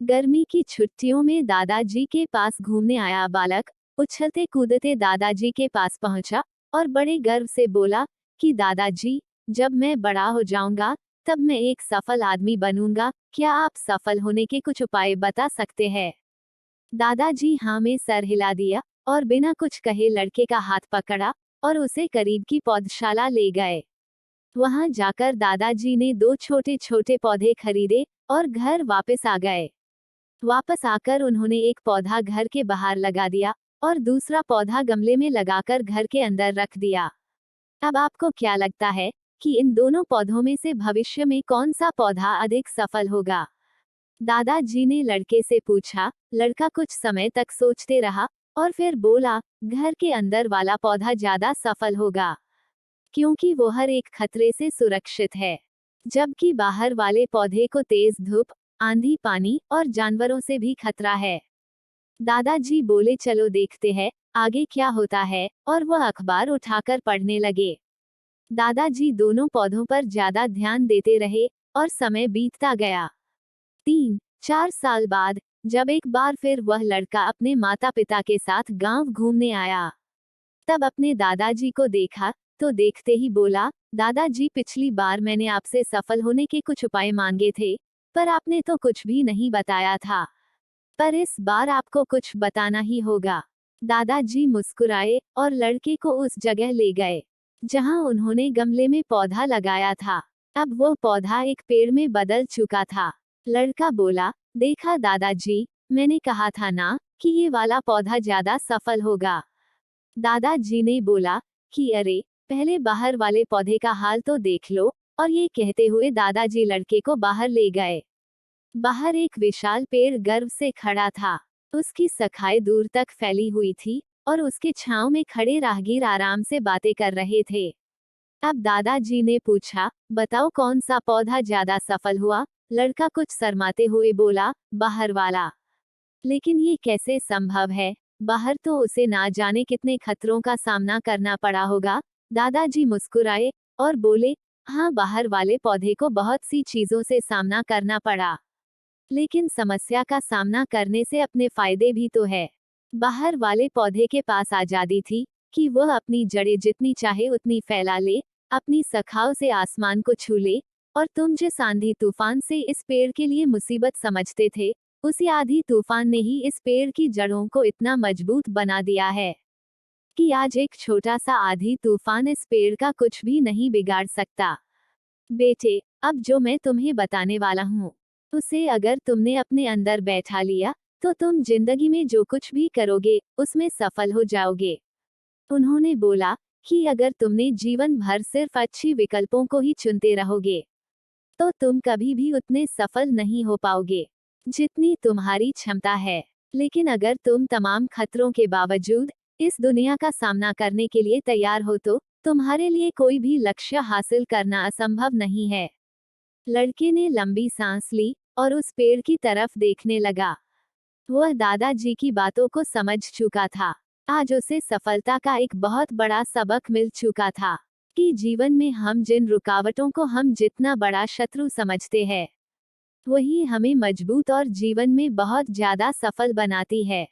गर्मी की छुट्टियों में दादाजी के पास घूमने आया बालक उछलते कूदते दादाजी के पास पहुंचा और बड़े गर्व से बोला कि दादाजी, जब मैं बड़ा हो जाऊंगा तब मैं एक सफल आदमी बनूंगा। क्या आप सफल होने के कुछ उपाय बता सकते हैं? दादाजी हाँ में सर हिला दिया और बिना कुछ कहे लड़के का हाथ पकड़ा और उसे करीब की पौधशाला ले गए। वहां जाकर दादाजी ने दो छोटे छोटे पौधे खरीदे और घर वापस आ गए। वापस आकर उन्होंने एक पौधा घर के बाहर लगा दिया और दूसरा पौधा गमले में लगाकर घर के अंदर रख दिया। अब आपको क्या लगता है कि इन दोनों पौधों में से भविष्य में कौन सा पौधा अधिक सफल होगा? दादाजी ने लड़के से पूछा। लड़का कुछ समय तक सोचते रहा और फिर बोला, घर के अंदर वाला पौधा ज्यादा सफल होगा, क्योंकि वो हर एक खतरे से सुरक्षित है, जबकि बाहर वाले पौधे को तेज धूप, आंधी, पानी और जानवरों से भी खतरा है। दादाजी बोले, चलो देखते हैं आगे क्या होता है, और वह अखबार उठाकर पढ़ने लगे। दादाजी दोनों पौधों पर ज्यादा ध्यान देते रहे और समय बीतता गया। 3-4 साल बाद जब एक बार फिर वह लड़का अपने माता पिता के साथ गांव घूमने आया, तब अपने दादाजी को देखा तो देखते ही बोला, दादाजी, पिछली बार मैंने आपसे सफल होने के कुछ उपाय मांगे थे, पर आपने तो कुछ भी नहीं बताया था। पर इस बार आपको कुछ बताना ही होगा। दादाजी मुस्कुराए और लड़के को उस जगह ले गए जहां उन्होंने गमले में पौधा लगाया था। अब वो पौधा एक पेड़ में बदल चुका था। लड़का बोला, देखा दादाजी, मैंने कहा था ना कि ये वाला पौधा ज्यादा सफल होगा। दादाजी ने बोला कि अरे, पहले बाहर वाले पौधे का हाल तो देख लो, और ये कहते हुए दादाजी लड़के को बाहर ले गए। बाहर एक विशाल पेड़ गर्व से खड़ा था। उसकी शाखाएं दूर तक फैली हुई थी और उसके छांव में खड़े राहगीर आराम से बातें कर रहे थे। अब दादाजी ने पूछा, बताओ कौन सा पौधा ज्यादा सफल हुआ? लड़का कुछ शर्माते हुए बोला, बाहर वाला। लेकिन ये कैसे संभव है? बाहर तो उसे ना जाने कितने खतरों का सामना करना पड़ा होगा। दादाजी मुस्कुराए और बोले, हाँ, बाहर वाले पौधे को बहुत सी चीजों से सामना करना पड़ा, लेकिन समस्या का सामना करने से अपने फायदे भी तो है। बाहर वाले पौधे के पास आजादी थी कि वह अपनी जड़ें जितनी चाहे उतनी फैला ले, अपनी शाखाओं से आसमान को छू ले, और तुम जिस आंधी तूफान से इस पेड़ के लिए मुसीबत समझते थे, उसी आंधी तूफान ने ही इस पेड़ की जड़ों को इतना मजबूत बना दिया है कि आज एक छोटा सा आंधी तूफान इस पेड़ का कुछ भी नहीं बिगाड़ सकता। बेटे, अब जो मैं तुम्हें बताने वाला हूँ, उसे अगर तुमने अपने अंदर बैठा लिया तो तुम जिंदगी में जो कुछ भी करोगे उसमें सफल हो जाओगे। उन्होंने बोला कि अगर तुमने जीवन भर सिर्फ अच्छी विकल्पों को ही चुनते रहोगे तो तुम कभी भी उतने सफल नहीं हो पाओगे जितनी तुम्हारी क्षमता है। लेकिन अगर तुम तमाम खतरों के बावजूद इस दुनिया का सामना करने के लिए तैयार हो तो तुम्हारे लिए कोई भी लक्ष्य हासिल करना असंभव नहीं है। लड़के ने लंबी सांस ली और उस पेड़ की तरफ देखने लगा। वह दादाजी की बातों को समझ चुका था। आज उसे सफलता का एक बहुत बड़ा सबक मिल चुका था कि जीवन में हम जिन रुकावटों को हम जितना बड़ा शत्रु समझते हैं, वही हमें मजबूत और जीवन में बहुत ज्यादा सफल बनाती है।